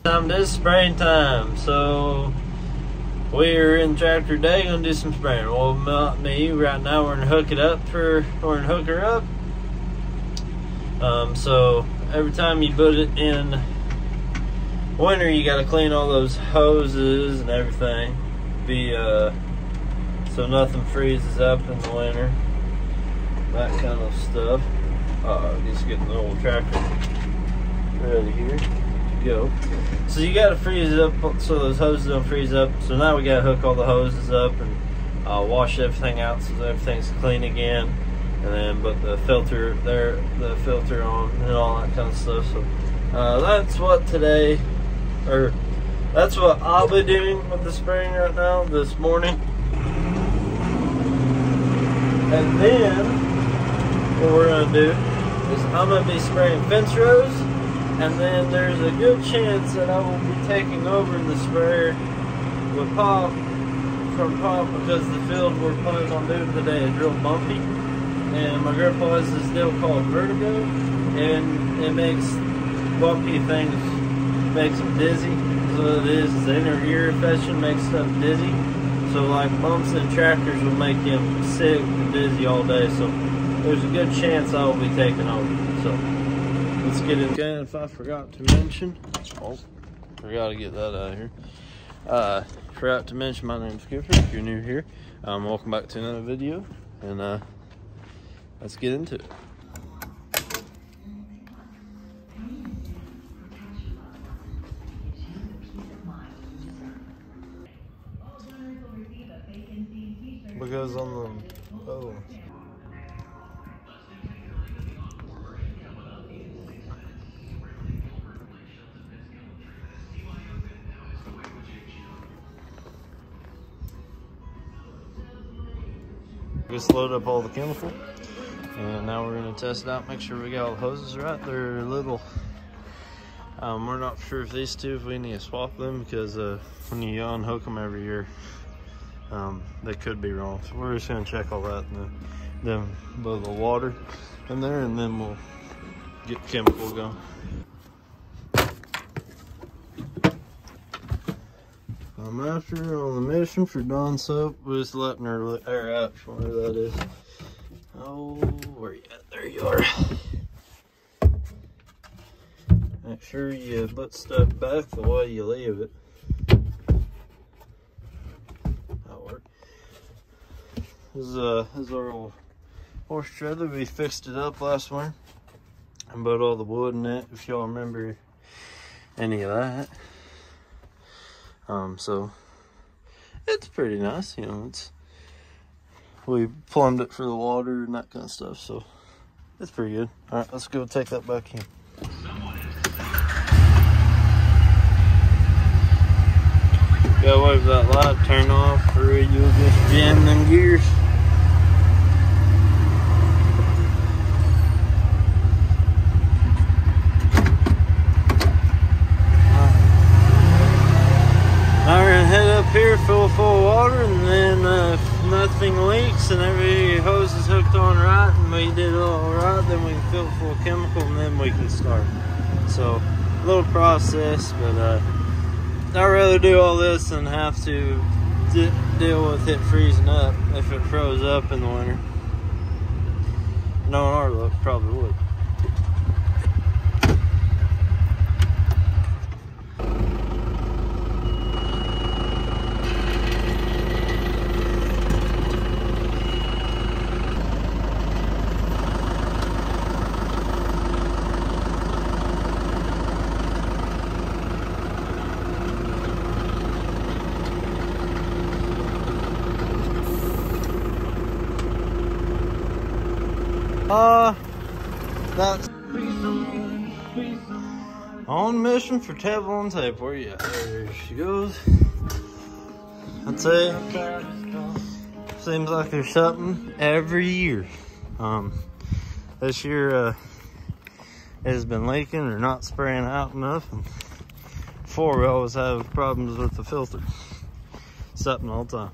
Time, this is spraying time, so we're in tractor day gonna do some spraying. Well, me right now we're gonna hook her up. So every time you put it in winter, you gotta clean all those hoses and everything, so nothing freezes up in the winter. That kind of stuff. Just getting the old tractor ready here. Go. So you got to freeze it up so those hoses don't freeze up. So now we got to hook all the hoses up and wash everything out so that everything's clean again, and then put the filter on and all that kind of stuff. So that's what I'll be doing with the spraying right now this morning. And then what we're gonna do is I'm gonna be spraying fence rows. And then there's a good chance that I will be taking over the sprayer with Pop, because the field we're planning on doing today is real bumpy. And my grandpa has this deal called vertigo, and it makes bumpy things, makes them dizzy. So it is, the inner ear infection makes stuff dizzy. So like bumps in tractors will make him sick and dizzy all day. So there's a good chance I will be taking over. So let's get in. Again, if I forgot to mention, forgot to get that out of here. Forgot to mention, my name's Skipper. If you're new here, welcome back to another video, and let's get into it. Because on the just load up all the chemical, and now we're going to test it out, make sure we got all the hoses right. They're little, we're not sure if these two, if we need to swap them, because when you unhook them every year, they could be wrong. So we're just going to check all that, and then blow the water in there, and then we'll get chemical going. I'm after on the mission for Dawn soap. We're just letting her air out, where that is. Oh, where you at? There you are. Make sure you put stuff back the way you leave it. That'll work. This is our old horse trailer. We fixed it up last winter and put all the wood in it, if y'all remember any of that. So it's pretty nice, you know. We plumbed it for the water and that kind of stuff, so it's pretty good. All right, let's go take that back in. Gotta wait for that light to turn off, or you'll just jam them gears. Here, full of water, and then if nothing leaks and every hose is hooked on right and we did it all right, then we can fill it full of chemical and then we can start. So a little process, but I'd rather do all this than have to deal with it freezing up if it froze up in the winter. Knowing our luck, probably would. That's on mission for Teflon tape. Where you at? There she goes. I'd say seems like there's something every year. This year it has been leaking or not spraying out enough, and before we always have problems with the filter. Something all the time.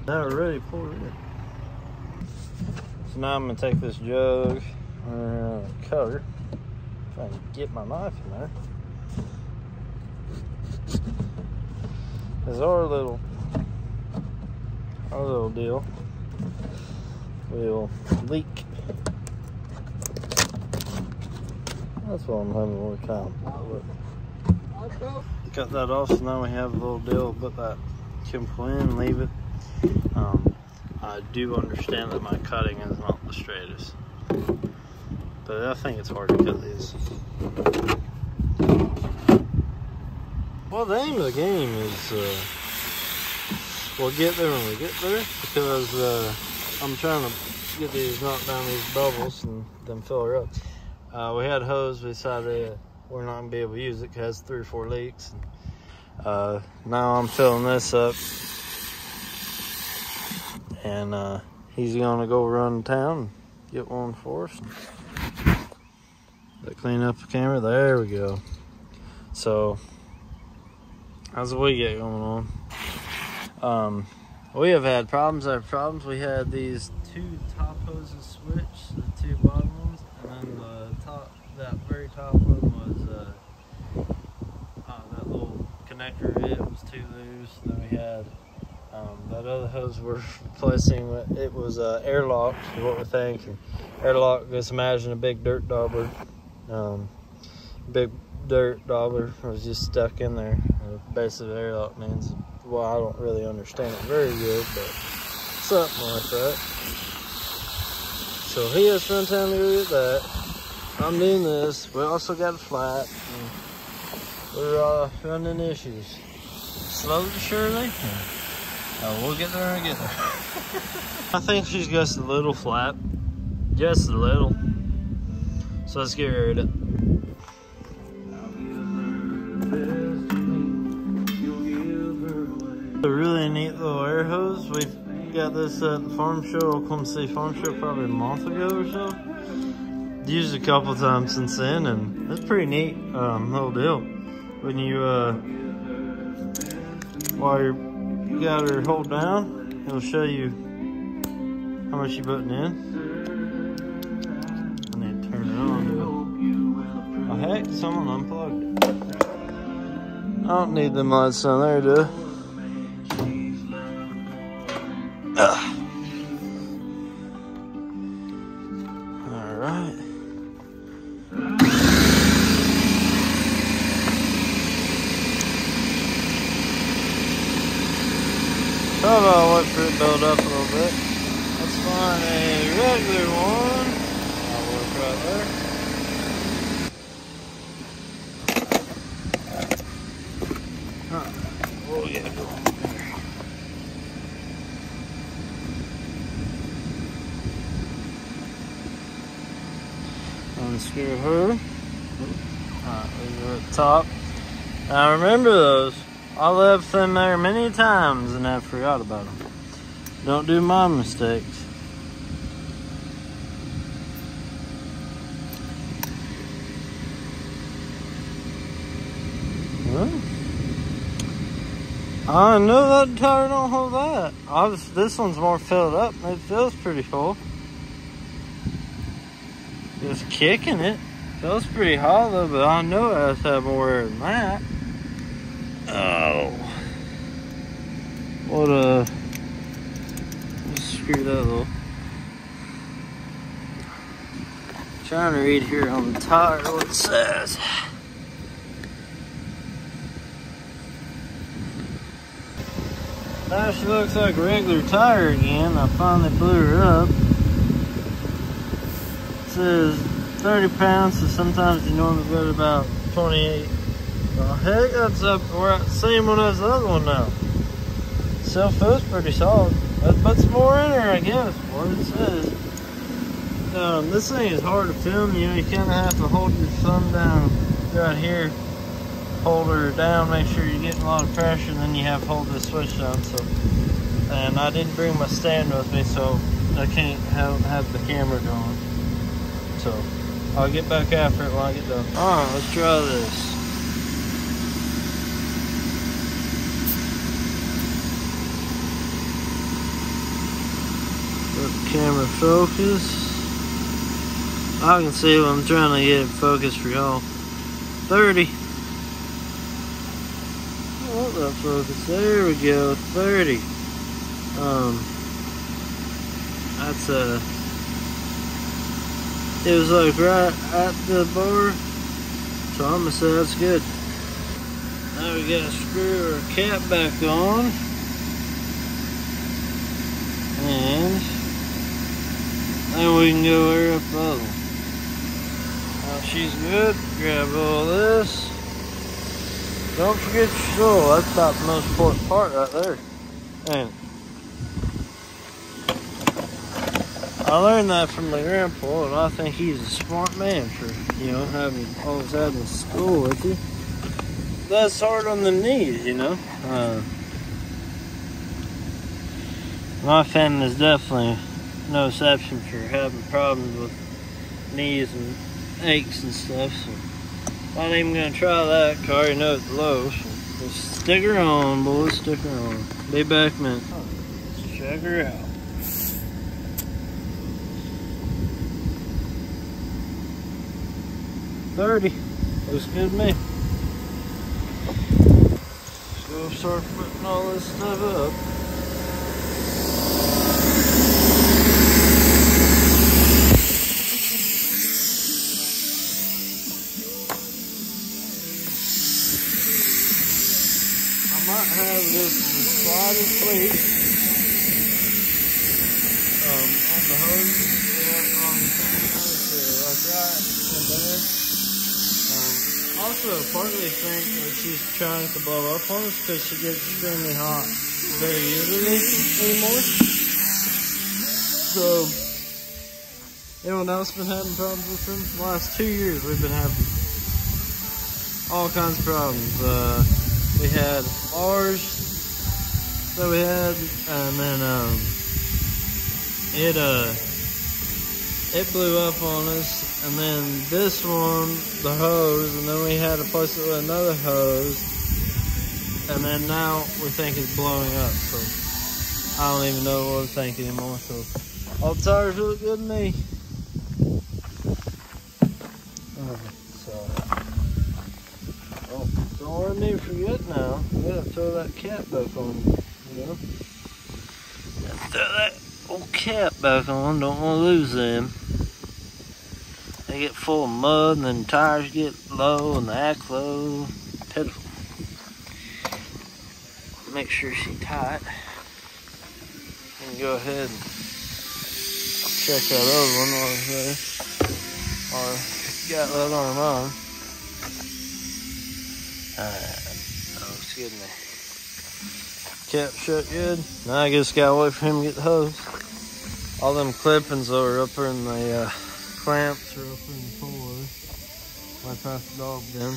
Now we're ready to pour it in. So now I'm gonna take this jug and cutter. Trying to get my knife in there. There's our little deal will leak. That's why I'm having more time. Cut that off, so now we have a little deal. Put that chemical in, leave it. I do understand that my cutting is not the straightest, but I think it's hard to cut these. Well, the aim of the game is we'll get there when we get there, because I'm trying to get these, knock down these bubbles and then fill her up. We had hose, we decided we're not gonna be able to use it because it has 3 or 4 leaks. Now I'm filling this up, and he's gonna go run town and get one for us. Clean up the camera. There we go. So how's the we get going on? We have had problems after problems. We had these 2 top hoses switched, the 2 bottom ones, and then the top, that very top one was that little connector. It was 2 loose. Then we had that other hose we're replacing. It was airlocked, is what we think. And airlock, just imagine a big dirt daubler. Big dirt daubler was just stuck in there. Basically, airlock means, well, I don't really understand it very good, but something like that. So he has to run town to go get that. I'm doing this. We also got a flat. We're running issues. Slowly but surely. We'll get there and get there. I think she's just a little flat. Just a little. So let's get rid of it. A really neat little air hose. We've got this at the farm show, Oklahoma City Farm Show, probably a month ago or so. Used it a couple times since then, and it's pretty neat little deal. When you while you got her hold down, it'll show you how much you're putting in. And then turn it on. Oh heck, someone unplugged it. I don't need them lights on there, do I? Alright. Thought I'll wait for it to build up a little bit. Let's find a regular one. I'll work right there. What we got going there? Unscrew her. Alright, these are at the top. Now remember those. I left them there many times and I forgot about them. Don't do my mistakes. Well, I know that tire don't hold that. This one's more filled up. It feels pretty full. Just kicking it. Feels pretty hollow, but I know it has to have more air than that. Oh. What a... Let's screw that a little. Trying to read here on the tire what it says. Now she looks like a regular tire again. I finally blew her up. It says 30 pounds, so sometimes you normally get about 28. Well, heck, that's up. We're at the same one as the other one now. Still feels pretty solid. Let's put some more in her, I guess. What it says. This thing is hard to film. You know, you kind of have to hold your thumb down right here. Hold her down, make sure you're getting a lot of pressure, and then you have to hold this switch down. So, and I didn't bring my stand with me, so I can't have the camera going. So I'll get back after it when I get done. All right, let's try this. to focus. I can see what I'm trying to get focused for y'all. 30. Oh, that focus. There we go. 30. That's it was like right at the bar, so I'm gonna say that's good. Now we gotta screw our cap back on, and then we can go air up the other one. Now she's good. Grab all this. Don't forget your soul. That's about the most important part right there. And I learned that from my grandpa, and I think he's a smart man for, having always having school with you. That's hard on the knees, My family is definitely no exception for having problems with knees and aches and stuff, so I ain't even gonna try that, cause I already know it's low, so just stick her on, boys, stick her on. Be back, man. Let's check her out. $30. Looks good to me. Let's go start putting all this stuff up. I might have this slightest leak on the hose, like that in there. Also, partly think that she's trying to blow up on us because she gets extremely hot very easily anymore. So, anyone else been having problems with them? The last 2 years we've been having all kinds of problems. We had ours that we had, and then it blew up on us, and then this one, the hose, and then we had to place it with another hose, and then now we think it's blowing up, so I don't even know what to think anymore. So all the tires look good to me. Don't let me forget now. We gotta throw that cap back on, Throw that old cap back on, don't want to lose them. They get full of mud, and then the tires get low, and the act low. Pitiful. Make sure she's tight. And go ahead and check that other one over there. Or got that on mine. Alright, that looks good to me. Cap shut good. Now I just gotta wait for him to get the hose. All them clippings are up there in the clamps are up in the floor. I passed the dog down.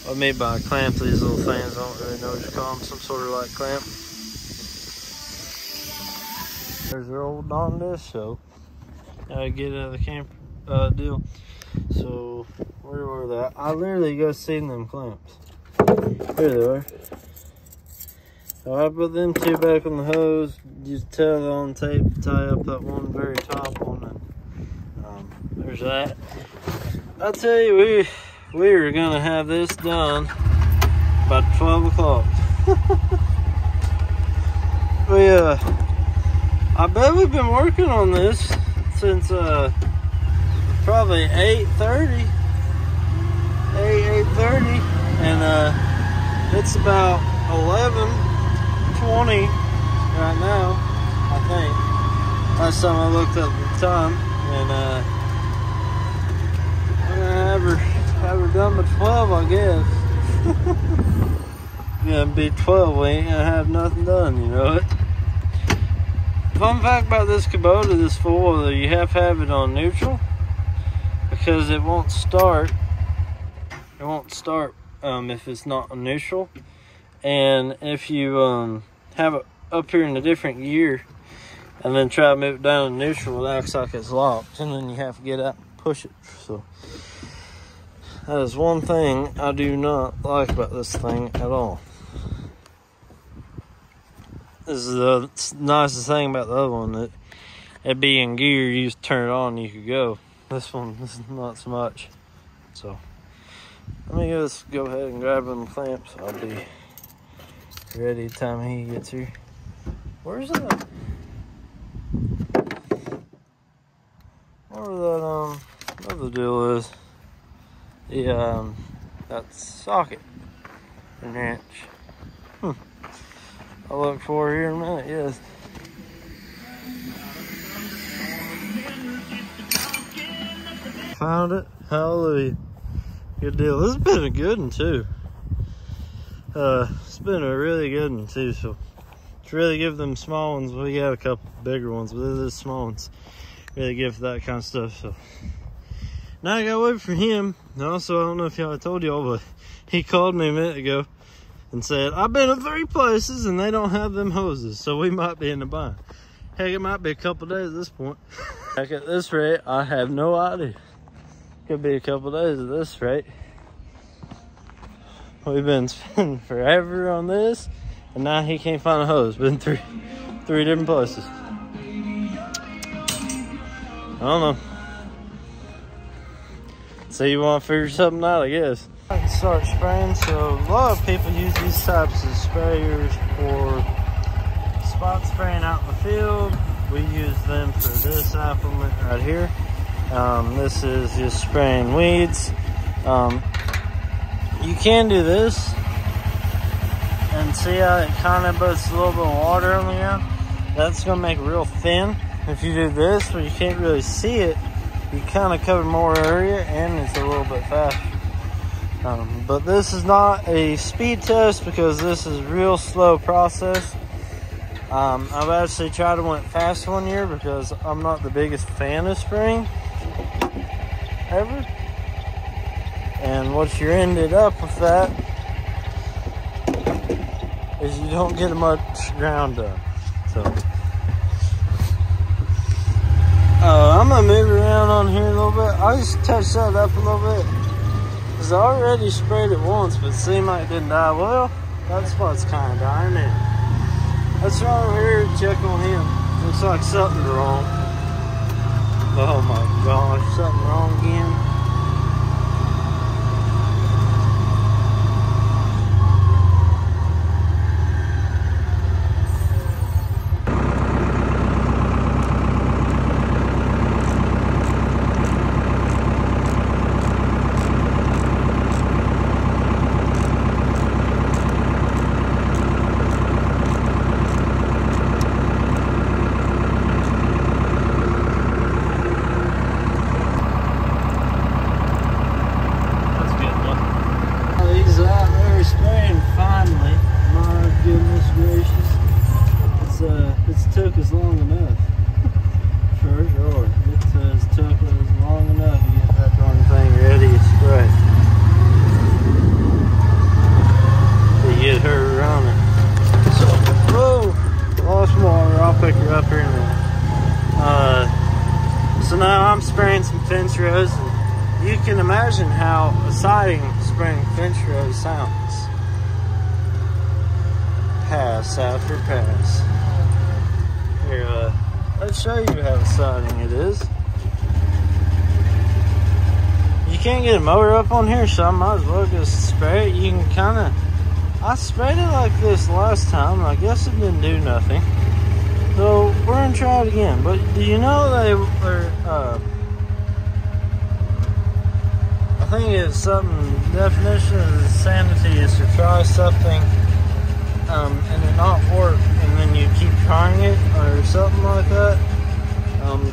What I mean by a clamp, these little things, I don't really know what you call them, some sort of like clamp. There's their old Dawn disc show. Gotta get out of the camper deal. So, where were they? I literally just seen them clamps. There they are. So I put them two back on the hose. Just tell on tape to tie up that one very top one. And there's that. I tell you, we are gonna have this done by 12 o'clock. I bet we've been working on this since probably 8:30, and it's about 11:20 right now, I think. Last time I looked up the time, and I'm gonna have her done by 12, I guess. Gonna be 12, we ain't gonna have nothing done, you know it. Fun fact about this Kubota, this four-wheeler, you have to have it on neutral because it won't start. It won't start if it's not on neutral. And if you have it up here in a different gear and then try to move it down to neutral, it acts like it's locked, and then you have to get out and push it. So that is one thing I do not like about this thing at all. This is the nicest thing about the other one, that it'd be in gear, you just turn it on and you could go. This is not so much. So let me just go ahead and grab them clamps. I'll be ready time he gets here. Where's that? Where that other deal is? The that socket. An inch. I'll look for it here in a minute, yes. Found it. Hallelujah. Good deal. This has been a good one too. It's been a really good one too, so to really give them small ones, we got a couple bigger ones, but this is small ones. Really good for that kind of stuff. So now I gotta wait for him. And also, I don't know if y'all told y'all, but he called me a minute ago and said, I've been to 3 places and they don't have them hoses, so we might be in the bind. Heck, it might be a couple days at this point. Heck, at this rate, I have no idea. Could be a couple days at this rate. We've been spending forever on this, and now he can't find a hose. Been three different places. I don't know. So you want to figure something out, I guess. I can start spraying. So a lot of people use these types of sprayers for spot spraying out in the field. We use them for this implement right here. This is just spraying weeds. You can do this and see how it kind of puts a little bit of water on the ground. That's going to make it real thin. If you do this where you can't really see it, you kind of cover more area and it's a little bit faster. But this is not a speed test because this is a real slow process. I've actually tried to went fast one year because I'm not the biggest fan of spraying ever. And what you ended up with that is you don't get much ground done. So I'm gonna move around on here a little bit. I just touched that up a little bit because I already sprayed it once, but it seemed like it didn't die. Well, that spot's kind of dying in. Let's try over here and check on him. Looks like something's wrong. Oh my gosh, something wrong again. Took us long enough. For sure. It took us long enough to get that darn thing ready to spray. To get her running. So, whoa! Lost water. I'll pick her up here in a minute. So now I'm spraying some fence rows. And you can imagine how exciting spraying fence rows sounds. Pass after pass. Here, let's show you how exciting it is. You can't get a motor up on here, so I might as well just spray it. You can kind of... I sprayed it like this last time. I guess it didn't do nothing. So, we're going to try it again. But do you know they were... I think it's something... The definition of insanity is to try something... and it not work, and then you keep trying it or something like that.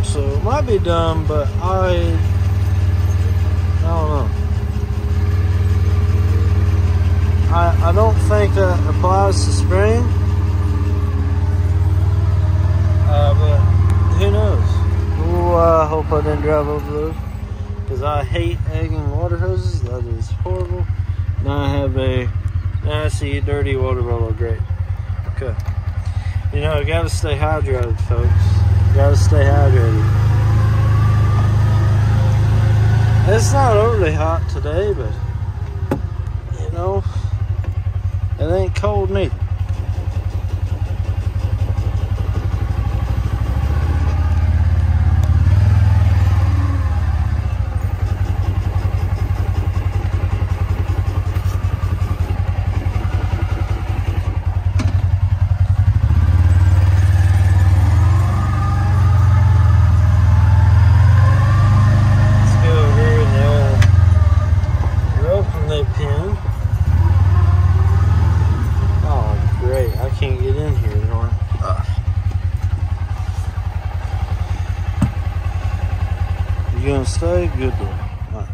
So it might be dumb, but I don't know. I don't think that applies to spraying, but who knows? Ooh, I hope I didn't drive over those, because I hate egging water hoses. That is horrible. Now I have a nasty, dirty water bottle. Great. Okay. You know, you gotta stay hydrated, folks. You gotta stay hydrated. It's not overly hot today, but, you know, it ain't cold neither. gonna stay, good deal. Right.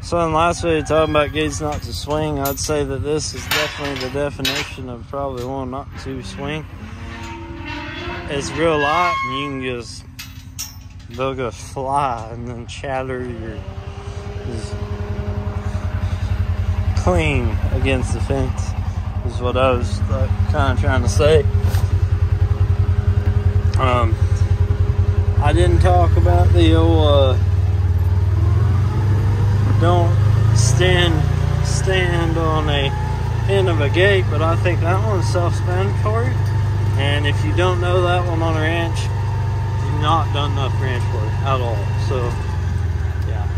So in the last video talking about gates not to swing, I'd say that this is definitely the definition of probably one not to swing. It's real light and you can just, they'll go fly and then chatter your just clean against the fence is what I was kind of trying to say. I didn't talk about the old don't stand on a pin of a gate, but I think that one's self-explanatory. And if you don't know that one on a ranch, you've not done enough ranch work at all. So, yeah.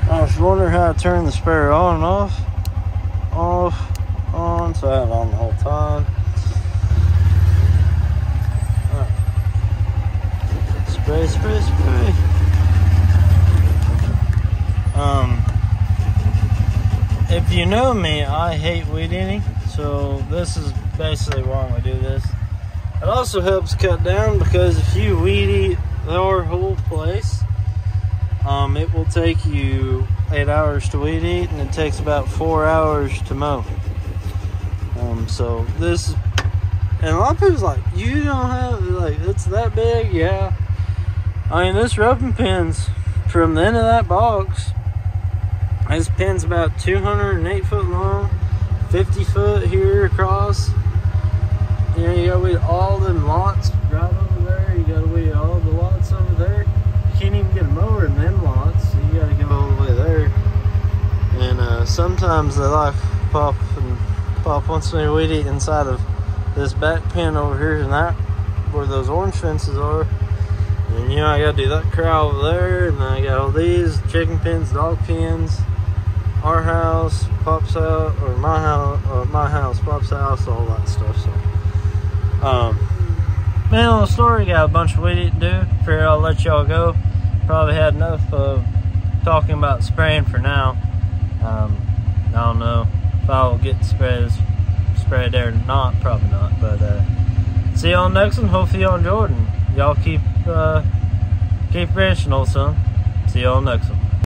I was wondering how to turn the sprayer on and off, on, so I had it on the whole time. Alright. Spray, spray, spray. If you know me, I hate weed eating, so this is basically why I'm gonna do this. It also helps cut down because if you weed eat our whole place, it will take you 8 hours to weed eat, and it takes about 4 hours to mow. So this, and a lot of people's like, you don't have, like, it's that big? Yeah. I mean, this roping pin's from the end of that box. This pin's about 208 foot long, 50 foot here across. You know, you gotta weed all them lots right over there. You gotta weed all the lots over there. You can't even get a mower in them lots, so you gotta go all the way there. And sometimes they like pop once they weed eat inside of this back pen over here, and that where those orange fences are. And you know, I gotta do that corral over there, and then I got all these chicken pens, dog pens, our house, Pop's house, or my house, Pop's house, all that stuff. So, man, on the story, got a bunch of weed eating to do. Figured I'll let y'all go. Probably had enough of talking about spraying for now. I don't know if I'll get sprayed there or not. Probably not. But see y'all next one. Hopefully y'all enjoyed, and y'all keep ranching, old son. See y'all next one.